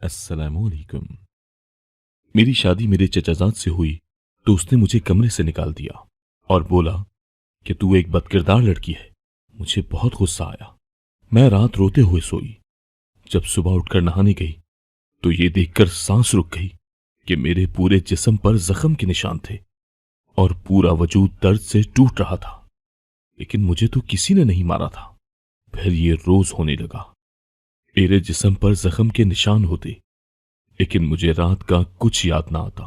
अस्सलामुअलैकुम। मेरी शादी मेरे चचाजाद से हुई तो उसने मुझे कमरे से निकाल दिया और बोला कि तू एक बदकिरदार लड़की है। मुझे बहुत गुस्सा आया। मैं रात रोते हुए सोई। जब सुबह उठकर नहाने गई तो ये देखकर सांस रुक गई कि मेरे पूरे जिस्म पर जख्म के निशान थे और पूरा वजूद दर्द से टूट रहा था। लेकिन मुझे तो किसी ने नहीं मारा था। फिर ये रोज होने लगा। मेरे जिस्म पर जख्म के निशान होते, लेकिन मुझे रात का कुछ याद ना आता।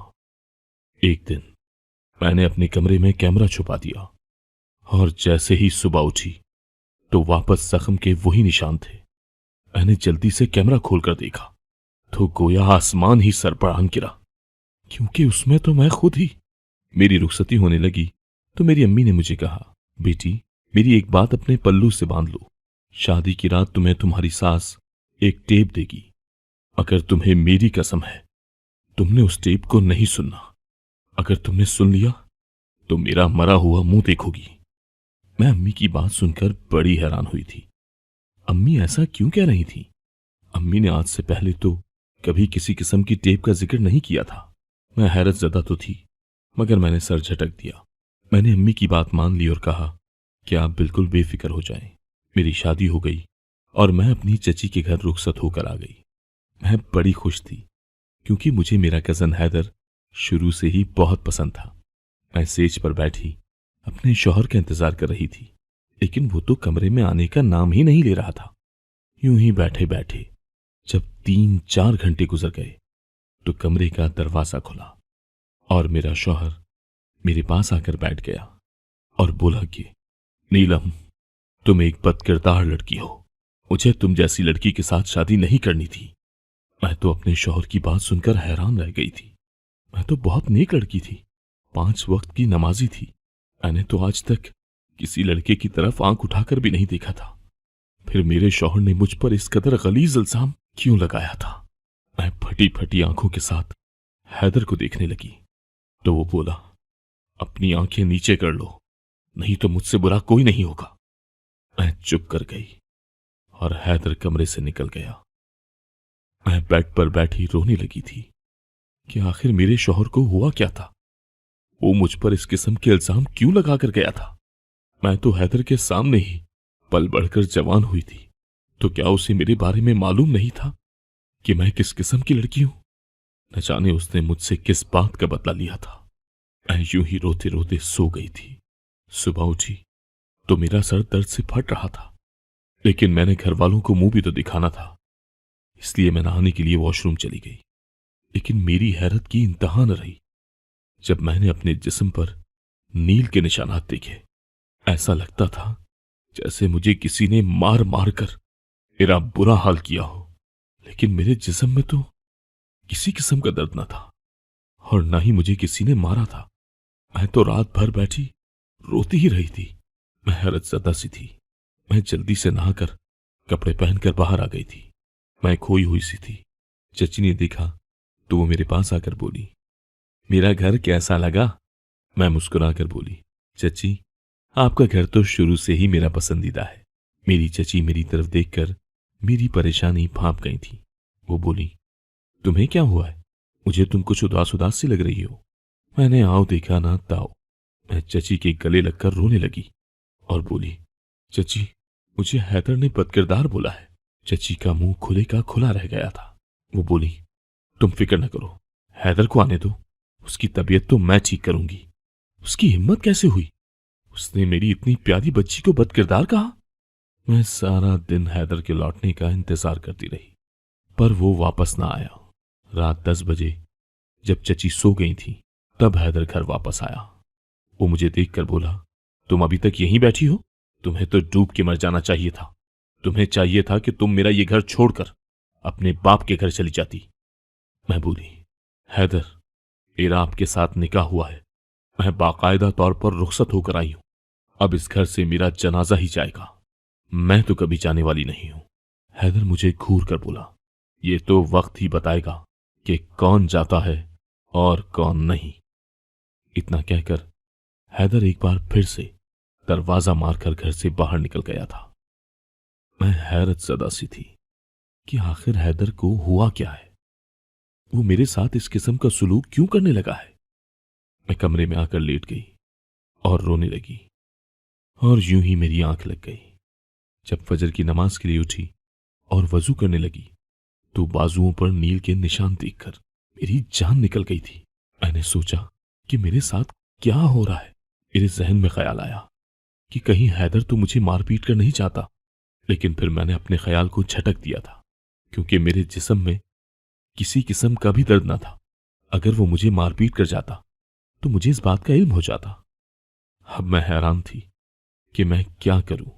एक दिन मैंने अपने कमरे में कैमरा छुपा दिया और जैसे ही सुबह उठी तो वापस जख्म के वही निशान थे। मैंने जल्दी से कैमरा खोलकर देखा तो गोया आसमान ही सर पर आन गिरा, क्योंकि उसमें तो मैं खुद ही। मेरी रुखसती होने लगी तो मेरी अम्मी ने मुझे कहा, बेटी मेरी एक बात अपने पल्लू से बांध लो। शादी की रात तुम्हें तुम्हारी सास एक टेप देगी। अगर तुम्हें मेरी कसम है तुमने उस टेप को नहीं सुनना। अगर तुमने सुन लिया तो मेरा मरा हुआ मुंह देखोगी। मैं अम्मी की बात सुनकर बड़ी हैरान हुई थी। अम्मी ऐसा क्यों कह रही थी? अम्मी ने आज से पहले तो कभी किसी किस्म की टेप का जिक्र नहीं किया था। मैं हैरत ज़दा तो थी, मगर मैंने सर झटक दिया। मैंने अम्मी की बात मान ली और कहा कि आप बिल्कुल बेफिक्र हो जाएं। मेरी शादी हो गई और मैं अपनी चची के घर रुखसत होकर आ गई। मैं बड़ी खुश थी, क्योंकि मुझे मेरा कज़न हैदर शुरू से ही बहुत पसंद था। मैं सेज पर बैठी अपने शौहर का इंतजार कर रही थी, लेकिन वो तो कमरे में आने का नाम ही नहीं ले रहा था। यूं ही बैठे बैठे जब 3-4 घंटे गुजर गए तो कमरे का दरवाजा खुला और मेरा शौहर मेरे पास आकर बैठ गया और बोला कि नीलम, तुम एक बदकिरदार लड़की हो। मुझे तुम जैसी लड़की के साथ शादी नहीं करनी थी। मैं तो अपने शौहर की बात सुनकर हैरान रह गई थी। मैं तो बहुत नेक लड़की थी, 5 वक्त की नमाजी थी। मैंने तो आज तक किसी लड़के की तरफ आंख उठाकर भी नहीं देखा था। फिर मेरे शौहर ने मुझ पर इस कदर गलीज इल्जाम क्यों लगाया था? मैं फटी फटी आंखों के साथ हैदर को देखने लगी तो वो बोला, अपनी आंखें नीचे कर लो, नहीं तो मुझसे बुरा कोई नहीं होगा। मैं चुप कर गई और हैदर कमरे से निकल गया। मैं बेड पर बैठी रोने लगी थी कि आखिर मेरे शौहर को हुआ क्या था। वो मुझ पर इस किस्म के इल्जाम क्यों लगा कर गया था? मैं तो हैदर के सामने ही पल बढ़कर जवान हुई थी, तो क्या उसे मेरे बारे में मालूम नहीं था कि मैं किस किस्म की लड़की हूं? न जाने उसने मुझसे किस बात का बदला लिया था। मैं यूं ही रोते रोते सो गई थी। सुबह उठी तो मेरा सर दर्द से फट रहा था, लेकिन मैंने घर वालों को मुंह भी तो दिखाना था, इसलिए मैं नहाने के लिए वॉशरूम चली गई। लेकिन मेरी हैरत की इंतहा न रही जब मैंने अपने जिस्म पर नील के निशानात देखे। ऐसा लगता था जैसे मुझे किसी ने मार मार कर मेरा बुरा हाल किया हो, लेकिन मेरे जिस्म में तो किसी किस्म का दर्द न था और ना ही मुझे किसी ने मारा था। मैं तो रात भर बैठी रोती ही रही थी। मैं हैरत ज़दा सी थी। मैं जल्दी से नहाकर कपड़े पहनकर बाहर आ गई थी। मैं खोई हुई सी थी। चची ने देखा तो वो मेरे पास आकर बोली, मेरा घर कैसा लगा? मैं मुस्कुराकर बोली, चची आपका घर तो शुरू से ही मेरा पसंदीदा है। मेरी चची मेरी तरफ देखकर मेरी परेशानी भांप गई थी। वो बोली, तुम्हें क्या हुआ है? मुझे तुम कुछ उदास उदास सी लग रही हो। मैंने आओ देखा ना ताओ। मैं चची के गले लगकर रोने लगी और बोली, चची मुझे हैदर ने बदकिरदार बोला है। चची का मुंह खुले का खुला रह गया था। वो बोली, तुम फिक्र न करो, हैदर को आने दो, उसकी तबीयत तो मैं ठीक करूंगी। उसकी हिम्मत कैसे हुई? उसने मेरी इतनी प्यारी बच्ची को बदकिरदार कहा। मैं सारा दिन हैदर के लौटने का इंतजार करती रही, पर वो वापस ना आया। रात 10 बजे जब चची सो गई थी तब हैदर घर वापस आया। वो मुझे देखकर बोला, तुम अभी तक यहीं बैठी हो? तुम्हें तो डूब के मर जाना चाहिए था। तुम्हें चाहिए था कि तुम मेरा ये घर छोड़कर अपने बाप के घर चली जाती। मैं बोली, हैदर मेरा आपके साथ निकाह हुआ है। मैं बाकायदा तौर पर रुखसत होकर आई हूं। अब इस घर से मेरा जनाजा ही जाएगा। मैं तो कभी जाने वाली नहीं हूं। हैदर मुझे घूर कर बोला, ये तो वक्त ही बताएगा कि कौन जाता है और कौन नहीं। इतना कहकर हैदर एक बार फिर से दरवाजा मारकर घर से बाहर निकल गया था। मैं हैरत ज़दा सी थी कि आखिर हैदर को हुआ क्या है। वो मेरे साथ इस किस्म का सुलूक क्यों करने लगा है? मैं कमरे में आकर लेट गई और रोने लगी, और यूं ही मेरी आंख लग गई। जब फजर की नमाज के लिए उठी और वजू करने लगी तो बाजुओं पर नील के निशान देखकर मेरी जान निकल गई थी। मैंने सोचा कि मेरे साथ क्या हो रहा है। मेरे जहन में ख्याल आया कि कहीं हैदर तो मुझे मारपीट कर नहीं चाहता, लेकिन फिर मैंने अपने ख्याल को झटक दिया था, क्योंकि मेरे जिस्म में किसी किस्म का भी दर्द न था। अगर वो मुझे मारपीट कर जाता तो मुझे इस बात का इल्म हो जाता। अब मैं हैरान थी कि मैं क्या करूं,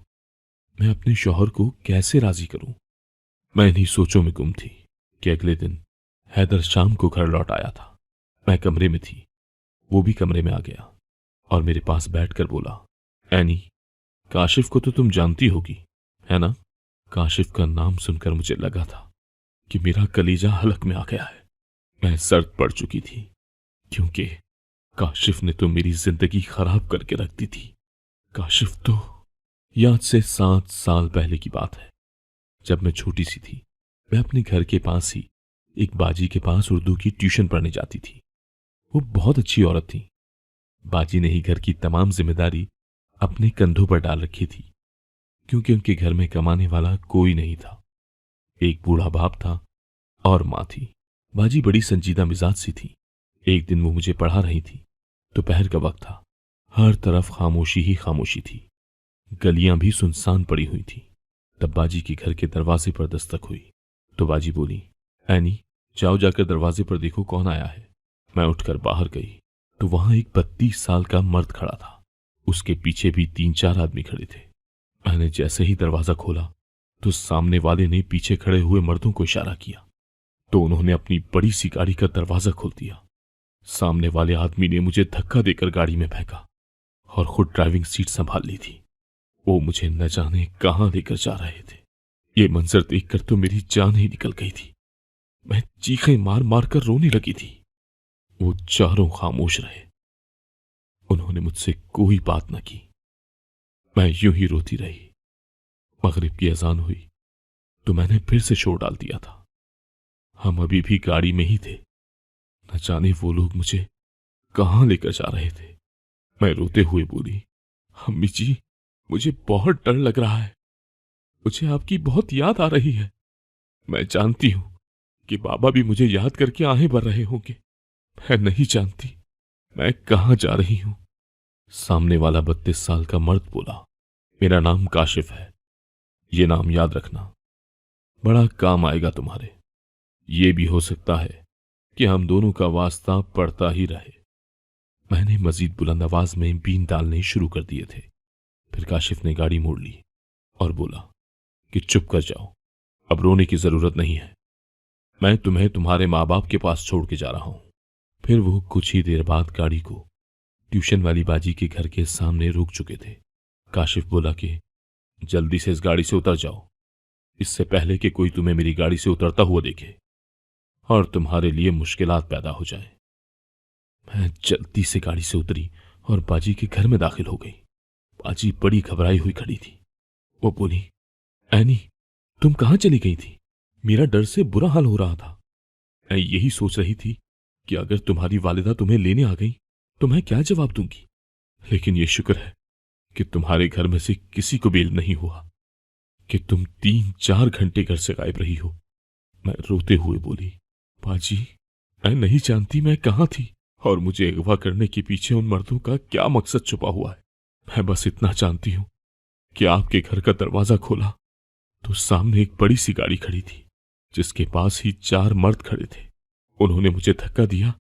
मैं अपने शौहर को कैसे राजी करूं। मैं इन्हीं सोचों में गुम थी कि अगले दिन हैदर शाम को घर लौट आया था। मैं कमरे में थी, वो भी कमरे में आ गया और मेरे पास बैठकर बोला, एनी, काशिफ को तो तुम जानती होगी, है ना? काशिफ का नाम सुनकर मुझे लगा था कि मेरा कलीजा हलक में आ गया है। मैं सर्द पड़ चुकी थी, क्योंकि काशिफ ने तो मेरी जिंदगी खराब करके रख दी थी। काशिफ तो याद से 7 साल पहले की बात है। जब मैं छोटी सी थी, मैं अपने घर के पास ही एक बाजी के पास उर्दू की ट्यूशन पढ़ने जाती थी। वो बहुत अच्छी औरत थी। बाजी ने ही घर की तमाम जिम्मेदारी अपने कंधों पर डाल रखी थी, क्योंकि उनके घर में कमाने वाला कोई नहीं था। एक बूढ़ा बाप था और माँ थी। बाजी बड़ी संजीदा मिजाज सी थी। एक दिन वो मुझे पढ़ा रही थी। दोपहर का वक्त था, हर तरफ खामोशी ही खामोशी थी। गलियां भी सुनसान पड़ी हुई थी। तब बाजी के घर के दरवाजे पर दस्तक हुई तो बाजी बोली, एनी, जाओ जाकर दरवाजे पर देखो कौन आया है। मैं उठकर बाहर गई तो वहां एक 32 साल का मर्द खड़ा था। उसके पीछे भी 3-4 आदमी खड़े थे। मैंने जैसे ही दरवाजा खोला तो सामने वाले ने पीछे खड़े हुए मर्दों को इशारा किया तो उन्होंने अपनी बड़ी सी गाड़ी का दरवाजा खोल दिया। सामने वाले आदमी ने मुझे धक्का देकर गाड़ी में फेंका और खुद ड्राइविंग सीट संभाल ली थी। वो मुझे न जाने कहां लेकर जा रहे थे। ये मंजर देखकर तो मेरी जान ही निकल गई थी। मैं चीखें मार मार कर रोने लगी थी। वो चारों खामोश रहे। उन्होंने मुझसे कोई बात न की। मैं यूं ही रोती रही। मगरिब की अजान हुई तो मैंने फिर से शोर डाल दिया था। हम अभी भी गाड़ी में ही थे। न जाने वो लोग मुझे कहां लेकर जा रहे थे। मैं रोते हुए बोली, अम्मी जी, मुझे बहुत डर लग रहा है। मुझे आपकी बहुत याद आ रही है। मैं जानती हूं कि बाबा भी मुझे याद करके आहें भर रहे होंगे। मैं नहीं जानती मैं कहां जा रही हूं। सामने वाला 32 साल का मर्द बोला, मेरा नाम काशिफ है। ये नाम याद रखना, बड़ा काम आएगा तुम्हारे। ये भी हो सकता है कि हम दोनों का वास्ता पड़ता ही रहे। मैंने मजीद बुलंद आवाज में बीन डालने शुरू कर दिए थे। फिर काशिफ ने गाड़ी मोड़ ली और बोला कि चुप कर जाओ, अब रोने की जरूरत नहीं है। मैं तुम्हें तुम्हारे माँ बाप के पास छोड़ के जा रहा हूं। फिर वो कुछ ही देर बाद गाड़ी को ट्यूशन वाली बाजी के घर के सामने रोक चुके थे। काशिफ बोला कि जल्दी से इस गाड़ी से उतर जाओ, इससे पहले कि कोई तुम्हें मेरी गाड़ी से उतरता हुआ देखे और तुम्हारे लिए मुश्किलात पैदा हो जाए। मैं जल्दी से गाड़ी से उतरी और बाजी के घर में दाखिल हो गई। बाजी बड़ी घबराई हुई खड़ी थी। वो बोली, एनी, तुम कहां चली गई थी? मेरा डर से बुरा हाल हो रहा था। मैं यही सोच रही थी कि अगर तुम्हारी वालिदा तुम्हें लेने आ गई तो मैं क्या जवाब दूंगी। लेकिन यह शुक्र है कि तुम्हारे घर में से किसी को भी इल्म नहीं हुआ कि तुम 3-4 घंटे घर से गायब रही हो। मैं रोते हुए बोली, बाजी, मैं नहीं जानती मैं कहां थी और मुझे अगवा करने के पीछे उन मर्दों का क्या मकसद छुपा हुआ है। मैं बस इतना जानती हूं कि आपके घर का दरवाजा खोला तो सामने एक बड़ी सी गाड़ी खड़ी थी, जिसके पास ही 4 मर्द खड़े थे। उन्होंने मुझे धक्का दिया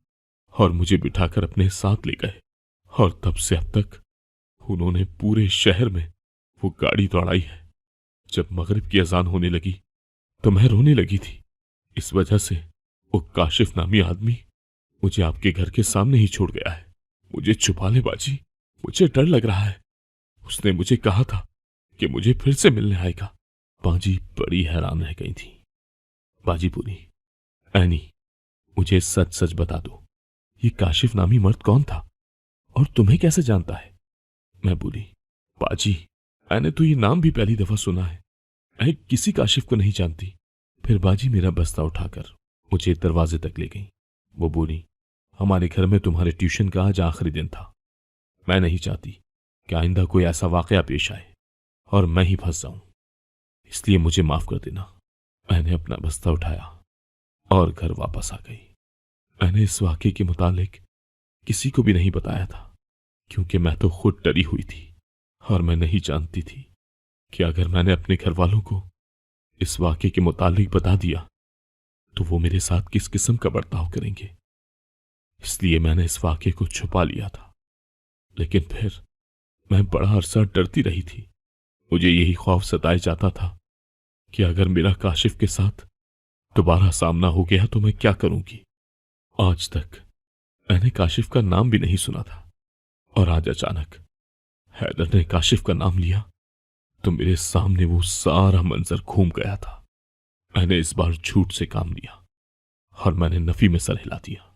और मुझे बिठाकर अपने साथ ले गए, और तब से अब तक उन्होंने पूरे शहर में वो गाड़ी दौड़ाई है। जब मगरिब की अजान होने लगी तो मैं रोने लगी थी। इस वजह से वो काशिफ नामी आदमी मुझे आपके घर के सामने ही छोड़ गया है। मुझे छुपा ले बाजी, मुझे डर लग रहा है। उसने मुझे कहा था कि मुझे फिर से मिलने आएगा। बाजी बड़ी हैरान रह गई थी। बाजी बोली, एनी, मुझे सच सच बता दो, ये काशिफ नामी मर्द कौन था और तुम्हें कैसे जानता है? मैं बोली, बाजी, मैंने तो ये नाम भी पहली दफा सुना है। मैं किसी काशिफ को नहीं जानती। फिर बाजी मेरा बस्ता उठाकर मुझे दरवाजे तक ले गई। वो बोली, हमारे घर में तुम्हारे ट्यूशन का आज आखिरी दिन था। मैं नहीं चाहती कि आइंदा कोई ऐसा वाकया पेश आए और मैं ही फंस जाऊं, इसलिए मुझे माफ कर देना। मैंने अपना बस्ता उठाया और घर वापस आ गई। मैंने इस वाकये के मुतालिक किसी को भी नहीं बताया था, क्योंकि मैं तो खुद डरी हुई थी और मैं नहीं जानती थी कि अगर मैंने अपने घर वालों को इस वाकये के मुतालिक बता दिया तो वो मेरे साथ किस किस्म का बर्ताव करेंगे। इसलिए मैंने इस वाकये को छुपा लिया था। लेकिन फिर मैं बड़ा अरसा डरती रही थी। मुझे यही खौफ सताए जाता था कि अगर मेरा काशिफ के साथ दोबारा सामना हो गया तो मैं क्या करूंगी। आज तक मैंने काशिफ का नाम भी नहीं सुना था, और आज अचानक हैदर ने काशिफ का नाम लिया तो मेरे सामने वो सारा मंजर घूम गया था। मैंने इस बार झूठ से काम लिया और मैंने नफी में सर हिला दिया।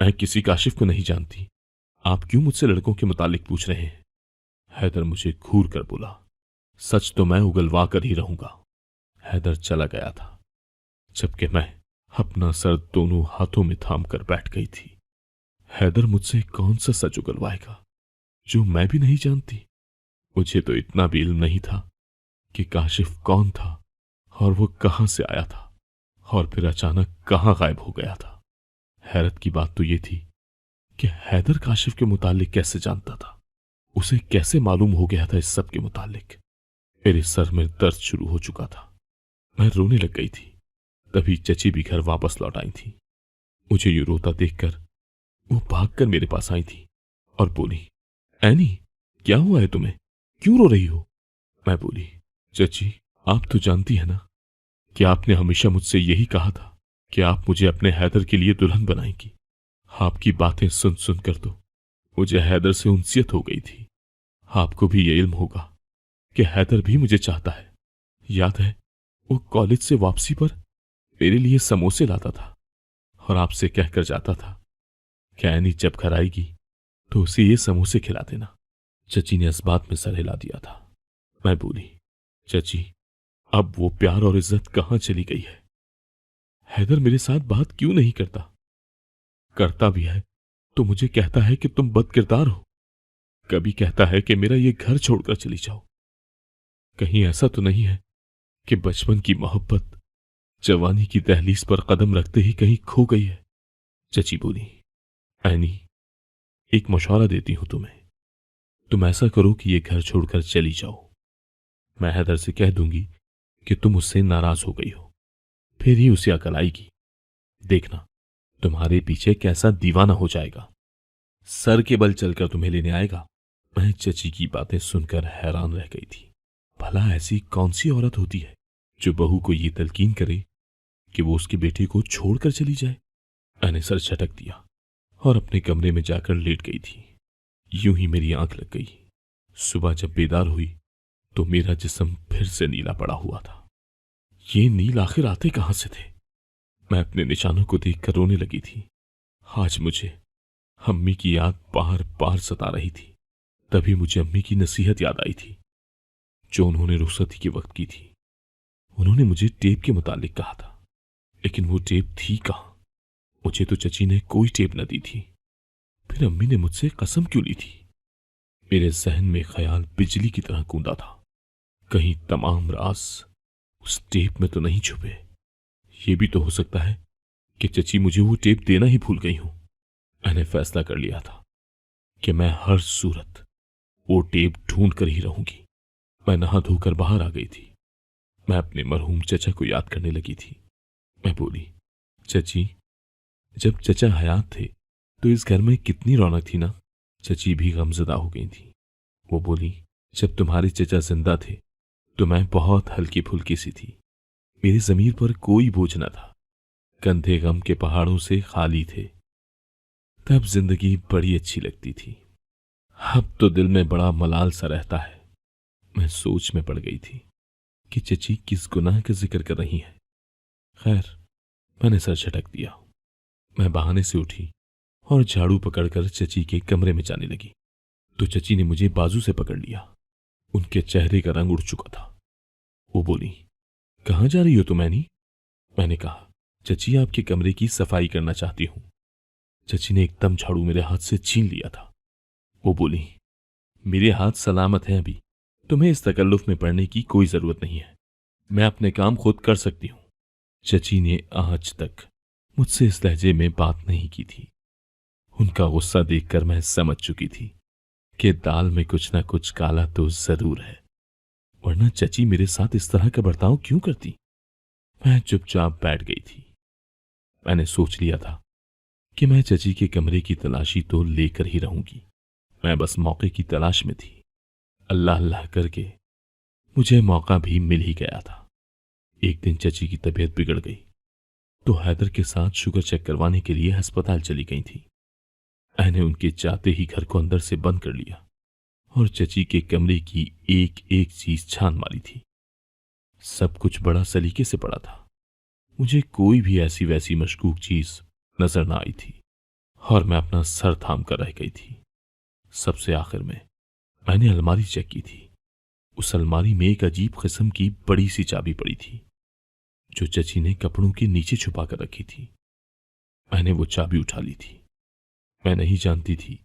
मैं किसी काशिफ को नहीं जानती, आप क्यों मुझसे लड़कों के मुतालिक पूछ रहे हैं? हैदर मुझे घूर कर बोला, सच तो मैं उगलवा कर ही रहूंगा। हैदर चला गया था, जबकि मैं अपना सर दोनों हाथों में थाम कर बैठ गई थी। हैदर मुझसे कौन सा सच उगलवाएगा जो मैं भी नहीं जानती? मुझे तो इतना भी इल्म नहीं था कि काशिफ कौन था और वो कहां से आया था और फिर अचानक कहां गायब हो गया था। हैरत की बात तो ये थी कि हैदर काशिफ के मुतालिक कैसे जानता था, उसे कैसे मालूम हो गया था इस सब के मुतालिक। मेरे सर में दर्द शुरू हो चुका था, मैं रोने लग गई थी। तभी चची भी घर वापस लौट आई थी। मुझे ये रोता देखकर वो भागकर मेरे पास आई थी और बोली, एनी क्या हुआ है तुम्हें, क्यों रो रही हो? मैं बोली, चची आप तो जानती है ना कि आपने हमेशा मुझसे यही कहा था कि आप मुझे अपने हैदर के लिए दुल्हन बनाएंगी। आपकी बातें सुन सुनकर तो मुझे हैदर से उनसियत हो गई थी। आपको भी ये इल्म होगा कि हैदर भी मुझे चाहता है। याद है वो कॉलेज से वापसी पर मेरे लिए समोसे लाता था और आपसे कहकर जाता था कि ऐनी जब घर आएगी तो उसे ये समोसे खिला देना। चची ने इस बात में सर हिला दिया था। मैं बोली, चची अब वो प्यार और इज्जत कहां चली गई है? हैदर मेरे साथ बात क्यों नहीं करता? करता भी है तो मुझे कहता है कि तुम बदकिरदार हो। कभी कहता है कि मेरा ये घर छोड़कर चली जाओ। कहीं ऐसा तो नहीं है कि बचपन की मोहब्बत जवानी की दहलीज पर कदम रखते ही कहीं खो गई है? चची बोली, ऐनी एक मशवरा देती हूं तुम्हें, तुम ऐसा करो कि ये घर छोड़कर चली जाओ। मैं हैदर से कह दूंगी कि तुम उससे नाराज हो गई हो, फिर ही उसे अकल आएगी। देखना तुम्हारे पीछे कैसा दीवाना हो जाएगा, सर के बल चलकर तुम्हें लेने आएगा। मैं चची की बातें सुनकर हैरान रह गई थी। भला ऐसी कौन सी औरत होती है जो बहू को ये तलकीन करे कि वो उसके बेटे को छोड़कर चली जाए? मैंने सर झटक दिया और अपने कमरे में जाकर लेट गई थी। यूं ही मेरी आंख लग गई। सुबह जब बेदार हुई तो मेरा जिस्म फिर से नीला पड़ा हुआ था। ये नील आखिर आते कहां से थे? मैं अपने निशानों को देखकर रोने लगी थी। आज मुझे अम्मी की याद बार बार सता रही थी। तभी मुझे अम्मी की नसीहत याद आई थी जो उन्होंने रुखसती के वक्त की थी। उन्होंने मुझे टेप के मुतालिक कहा था, लेकिन वो टेप थी कहां? मुझे तो चची ने कोई टेप न दी थी। फिर अम्मी ने मुझसे कसम क्यों ली थी? मेरे जहन में ख्याल बिजली की तरह गूंदा था। कहीं तमाम राज उस टेप में तो नहीं छुपे? ये भी तो हो सकता है कि चची मुझे वो टेप देना ही भूल गई हूं। मैंने फैसला कर लिया था कि मैं हर सूरत वो टेप ढूंढ कर ही रहूंगी। मैं नहा धोकर बाहर आ गई थी। मैं अपने मरहूम चचा को याद करने लगी थी। मैं बोली, चची जब चचा हयात थे तो इस घर में कितनी रौनक थी ना। चची भी गमजदा हो गई थी। वो बोली, जब तुम्हारे चचा जिंदा थे तो मैं बहुत हल्की फुल्की सी थी। मेरी जमीर पर कोई बोझ न था, कंधे गम के पहाड़ों से खाली थे। तब जिंदगी बड़ी अच्छी लगती थी। अब तो दिल में बड़ा मलाल सा रहता है। मैं सोच में पड़ गई थी कि चची किस गुनाह का जिक्र कर रही है। खैर, मैंने सर झटक दिया। मैं बहाने से उठी और झाड़ू पकड़कर चची के कमरे में जाने लगी तो चची ने मुझे बाजू से पकड़ लिया। उनके चेहरे का रंग उड़ चुका था। वो बोली, कहां जा रही हो तुम ऐनी? मैंने कहा, चची, आपके कमरे की सफाई करना चाहती हूं। चची ने एकदम झाड़ू मेरे हाथ से छीन लिया था। वो बोली, मेरे हाथ सलामत हैं अभी, तुम्हें इस तकल्लुफ में पड़ने की कोई जरूरत नहीं है, मैं अपने काम खुद कर सकती हूं। चची ने आज तक मुझसे इस लहजे में बात नहीं की थी। उनका गुस्सा देखकर मैं समझ चुकी थी कि दाल में कुछ ना कुछ काला तो जरूर है, वरना चची मेरे साथ इस तरह का बर्ताव क्यों करती। मैं चुपचाप बैठ गई थी। मैंने सोच लिया था कि मैं चची के कमरे की तलाशी तो लेकर ही रहूंगी। मैं बस मौके की तलाश में थी। अल्लाह अल्लाह करके मुझे मौका भी मिल ही गया था। एक दिन चची की तबीयत बिगड़ गई तो हैदर के साथ शुगर चेक करवाने के लिए अस्पताल चली गई थी। मैंने उनके जाते ही घर को अंदर से बंद कर लिया और चची के कमरे की एक एक चीज छान मारी थी। सब कुछ बड़ा सलीके से पड़ा था। मुझे कोई भी ऐसी वैसी मशकूक चीज नजर ना आई थी और मैं अपना सर थाम कर रह गई थी। सबसे आखिर में मैंने अलमारी चेक की थी। उस अलमारी में एक अजीब किस्म की बड़ी सी चाबी पड़ी थी जो चची ने कपड़ों के नीचे छुपा कर रखी थी। मैंने वो चाबी उठा ली थी। मैं नहीं जानती थी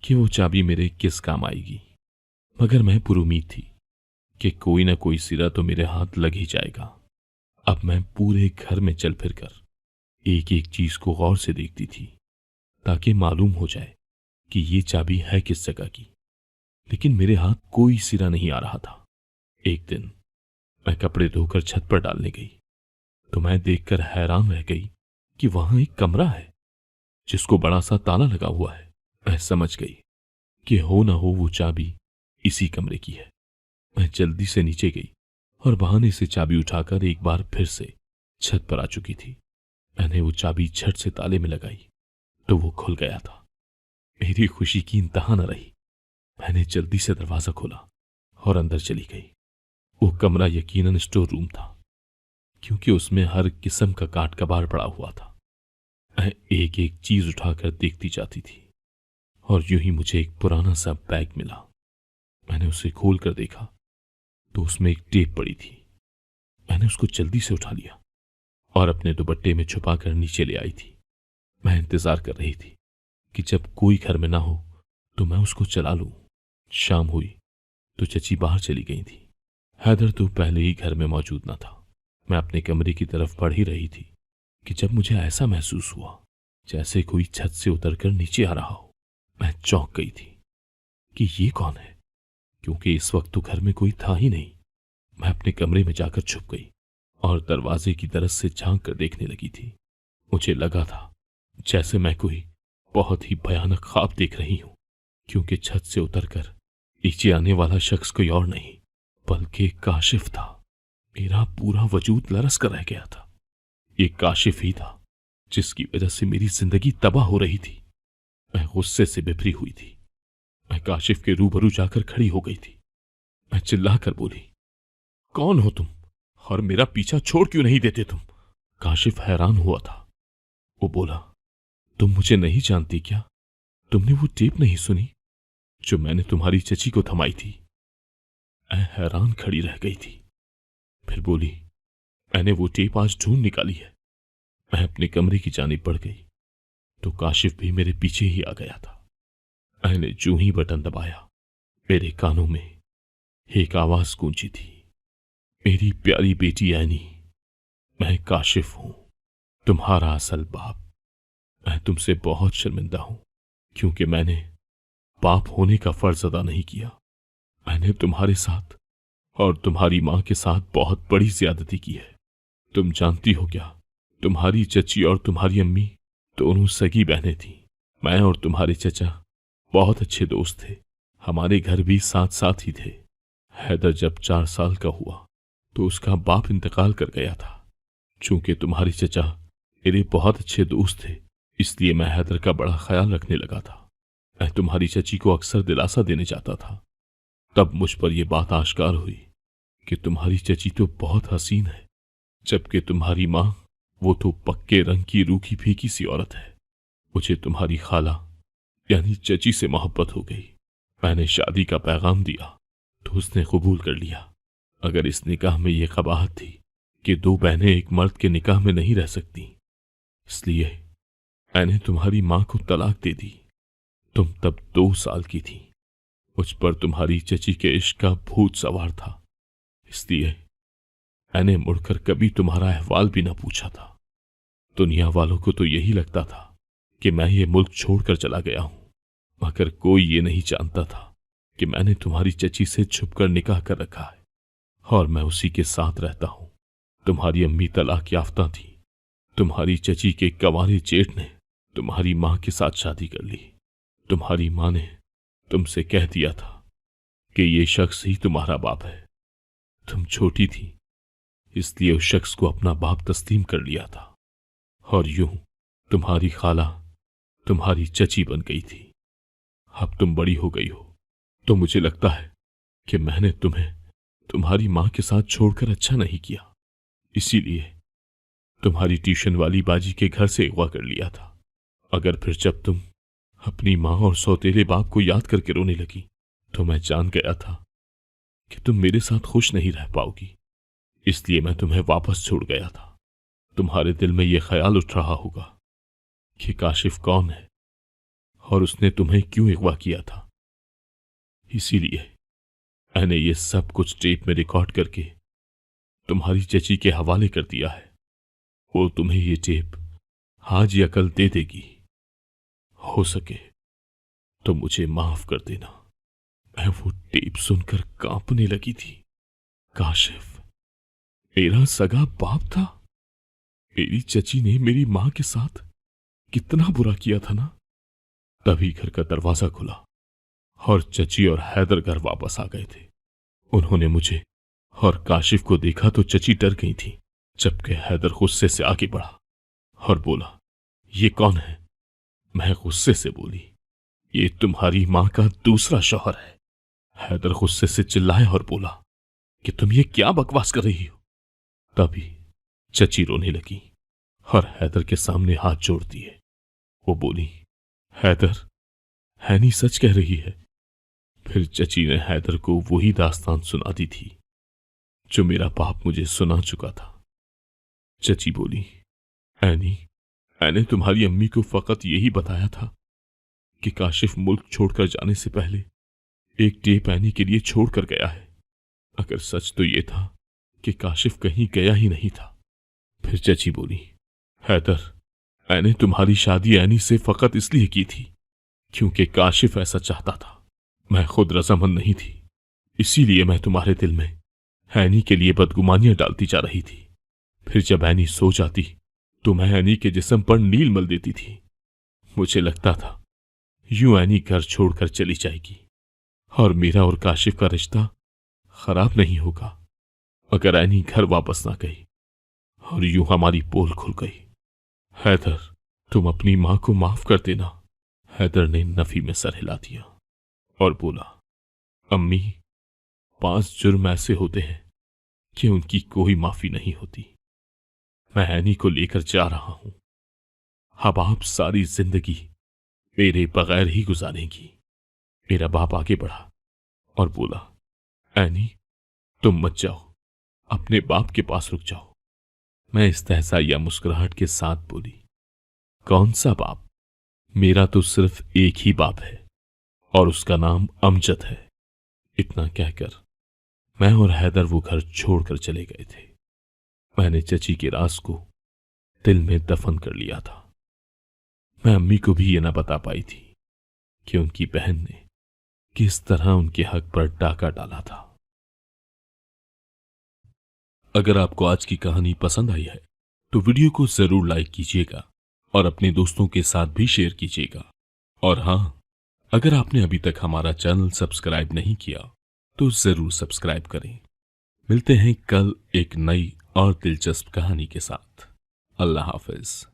कि वो चाबी मेरे किस काम आएगी, मगर मैं पुरुमीद थी कि कोई ना कोई सिरा तो मेरे हाथ लग ही जाएगा। अब मैं पूरे घर में चल फिर कर एक एक चीज को गौर से देखती थी ताकि मालूम हो जाए कि ये चाबी है किस जगह की, लेकिन मेरे हाथ कोई सिरा नहीं आ रहा था। एक दिन मैं कपड़े धोकर छत पर डालने गई तो मैं देखकर हैरान रह गई कि वहां एक कमरा है जिसको बड़ा सा ताला लगा हुआ है। मैं समझ गई कि हो ना हो वो चाबी इसी कमरे की है। मैं जल्दी से नीचे गई और बहाने से चाबी उठाकर एक बार फिर से छत पर आ चुकी थी। मैंने वो चाबी झट से ताले में लगाई तो वो खुल गया था। मेरी खुशी की इंतहा न रही। मैंने जल्दी से दरवाजा खोला और अंदर चली गई। वो कमरा यकीनन स्टोर रूम था क्योंकि उसमें हर किस्म का काट कबाड़ पड़ा हुआ था। मैं एक एक चीज उठाकर देखती जाती थी और यूं ही मुझे एक पुराना सा बैग मिला। मैंने उसे खोल कर देखा तो उसमें एक टेप पड़ी थी। मैंने उसको जल्दी से उठा लिया और अपने दुपट्टे में छुपाकर नीचे ले आई थी। मैं इंतजार कर रही थी कि जब कोई घर में ना हो तो मैं उसको चला लूं। शाम हुई तो चची बाहर चली गई थी। हैदर तो पहले ही घर में मौजूद न था। मैं अपने कमरे की तरफ बढ़ ही रही थी कि जब मुझे ऐसा महसूस हुआ जैसे कोई छत से उतरकर नीचे आ रहा हो। मैं चौंक गई थी कि ये कौन है, क्योंकि इस वक्त तो घर में कोई था ही नहीं। मैं अपने कमरे में जाकर छुप गई और दरवाजे की तरफ से झांक कर देखने लगी थी। मुझे लगा था जैसे मैं कोई बहुत ही भयानक ख्वाब देख रही हूं, क्योंकि छत से उतरकर नीचे आने वाला शख्स कोई और नहीं बल्कि काशिफ था। मेरा पूरा वजूद लरस कर रह गया था। ये काशिफ ही था जिसकी वजह से मेरी जिंदगी तबाह हो रही थी। मैं गुस्से से बिफरी हुई थी। मैं काशिफ के रूबरू जाकर खड़ी हो गई थी। मैं चिल्लाकर बोली, कौन हो तुम और मेरा पीछा छोड़ क्यों नहीं देते तुम? काशिफ हैरान हुआ था। वो बोला, तुम मुझे नहीं जानती क्या? तुमने वो टेप नहीं सुनी जो मैंने तुम्हारी चची को थमाई थी? मैं हैरान खड़ी रह गई थी। फिर बोली, मैंने वो टेप आज ढूंढ निकाली है। मैं अपने कमरे की जानिब बढ़ गई तो काशिफ भी मेरे पीछे ही आ गया था। मैंने जो ही बटन दबाया मेरे कानों में एक आवाज गूंजी थी, मेरी प्यारी बेटी ऐनी, मैं काशिफ हूं, तुम्हारा असल बाप। मैं तुमसे बहुत शर्मिंदा हूं क्योंकि मैंने बाप होने का फर्ज अदा नहीं किया। मैंने तुम्हारे साथ और तुम्हारी मां के साथ बहुत बड़ी ज्यादती की है। तुम जानती हो क्या, तुम्हारी चची और तुम्हारी अम्मी दोनों सगी बहनें थीं। मैं और तुम्हारे चचा बहुत अच्छे दोस्त थे। हमारे घर भी साथ साथ ही थे। हैदर जब 4 साल का हुआ तो उसका बाप इंतकाल कर गया था। चूंकि तुम्हारे चचा मेरे बहुत अच्छे दोस्त थे इसलिए मैं हैदर का बड़ा ख्याल रखने लगा था। मैं तुम्हारी चची को अक्सर दिलासा देने जाता था। तब मुझ पर यह बात आश्कार हुई कि तुम्हारी चची तो बहुत हसीन है, जबकि तुम्हारी मां वो तो पक्के रंग की रूखी फीकी सी औरत है। मुझे तुम्हारी खाला यानी चची से मोहब्बत हो गई। मैंने शादी का पैगाम दिया तो उसने कबूल कर लिया, अगर इस निकाह में यह कबाहत थी कि दो बहनें एक मर्द के निकाह में नहीं रह सकती, इसलिए मैंने तुम्हारी मां को तलाक दे दी। तुम तब 2 साल की थी। मुझ पर तुम्हारी चची के इश्क का भूत सवार था, इसलिए मैंने मुड़कर कभी तुम्हारा अहवाल भी न पूछा था। दुनिया वालों को तो यही लगता था कि मैं ये मुल्क छोड़कर चला गया हूं, मगर कोई ये नहीं जानता था कि मैंने तुम्हारी चची से छुपकर निकाह कर रखा है और मैं उसी के साथ रहता हूं। तुम्हारी अम्मी तलाक याफ्ता थी। तुम्हारी चची के कंवारे जेठ ने तुम्हारी मां के साथ शादी कर ली। तुम्हारी मां ने तुमसे कह दिया था कि ये शख्स ही तुम्हारा बाप है। तुम छोटी थी, इसलिए उस शख्स को अपना बाप तस्लीम कर लिया था और यूं तुम्हारी खाला तुम्हारी चची बन गई थी। अब तुम बड़ी हो गई हो तो मुझे लगता है कि मैंने तुम्हें तुम्हारी मां के साथ छोड़कर अच्छा नहीं किया, इसीलिए तुम्हारी ट्यूशन वाली बाजी के घर से अगवा कर लिया था। अगर फिर जब तुम अपनी मां और सौतेले बाप को याद करके रोने लगी तो मैं जान गया था कि तुम मेरे साथ खुश नहीं रह पाओगी, इसलिए मैं तुम्हें वापस छोड़ गया था। तुम्हारे दिल में यह ख्याल उठ रहा होगा कि काशिफ कौन है और उसने तुम्हें क्यों अगवा किया था। इसीलिए मैंने ये सब कुछ टेप में रिकॉर्ड करके तुम्हारी चची के हवाले कर दिया है। वो तुम्हें ये टेप आज या कल दे देगी। हो सके तो मुझे माफ कर देना। मैं वो टेप सुनकर कांपने लगी थी। काशिफ मेरा सगा बाप था। मेरी चची ने मेरी मां के साथ कितना बुरा किया था ना। तभी घर का दरवाजा खुला और चची और हैदर घर वापस आ गए थे। उन्होंने मुझे और काशिफ को देखा तो चची डर गई थी, जबकि हैदर गुस्से से आगे बढ़ा और बोला, ये कौन है? मैं गुस्से से बोली, ये तुम्हारी मां का दूसरा शौहर है। हैदर गुस्से से चिल्लाया और बोला कि तुम ये क्या बकवास कर रही हो। तभी चची रोने लगी और हैदर के सामने हाथ जोड़ दिए। वो बोली, हैदर, हैनी सच कह रही है। फिर चची ने हैदर को वही दास्तान सुना दी थी जो मेरा बाप मुझे सुना चुका था। चची बोली, हैनी, मैंने तुम्हारी अम्मी को फकत यही बताया था कि काशिफ मुल्क छोड़कर जाने से पहले एक टेप ऐनी के लिए छोड़कर गया है, अगर सच तो यह था कि काशिफ कहीं गया ही नहीं था। फिर चची बोली, हैदर, मैंने तुम्हारी शादी ऐनी से फकत इसलिए की थी क्योंकि काशिफ ऐसा चाहता था। मैं खुद रजामंद नहीं थी, इसीलिए मैं तुम्हारे दिल में ऐनी के लिए बदगुमानियां डालती जा रही थी। फिर जब ऐनी सो जाती तो मैं ऐनी के जिस्म पर नील मल देती थी। मुझे लगता था यूं ऐनी घर छोड़कर चली जाएगी और मेरा और काशिफ का रिश्ता खराब नहीं होगा अगर ऐनी घर वापस ना गई और यूं हमारी पोल खुल गई। हैदर, तुम अपनी मां को माफ कर देना। हैदर ने नफी में सर हिला दिया और बोला, अम्मी, 5 जुर्म ऐसे होते हैं कि उनकी कोई माफी नहीं होती। मैं ऐनी को लेकर जा रहा हूं। अब आप सारी जिंदगी मेरे बगैर ही गुजारेंगी। मेरा बाप आगे बढ़ा और बोला, ऐनी, तुम मत जाओ, अपने बाप के पास रुक जाओ। मैं इस्तेहज़ा या मुस्कुराहट के साथ बोली, कौन सा बाप? मेरा तो सिर्फ एक ही बाप है और उसका नाम अमजद है। इतना कहकर मैं और हैदर वो घर छोड़कर चले गए थे। मैंने चची के राज को दिल में दफन कर लिया था। मैं अम्मी को भी ये ना बता पाई थी कि उनकी बहन ने किस तरह उनके हक पर डाका डाला था। अगर आपको आज की कहानी पसंद आई है तो वीडियो को जरूर लाइक कीजिएगा और अपने दोस्तों के साथ भी शेयर कीजिएगा। और हां, अगर आपने अभी तक हमारा चैनल सब्सक्राइब नहीं किया तो जरूर सब्सक्राइब करें। मिलते हैं कल एक नई और दिलचस्प कहानी के साथ। अल्लाह हाफिज।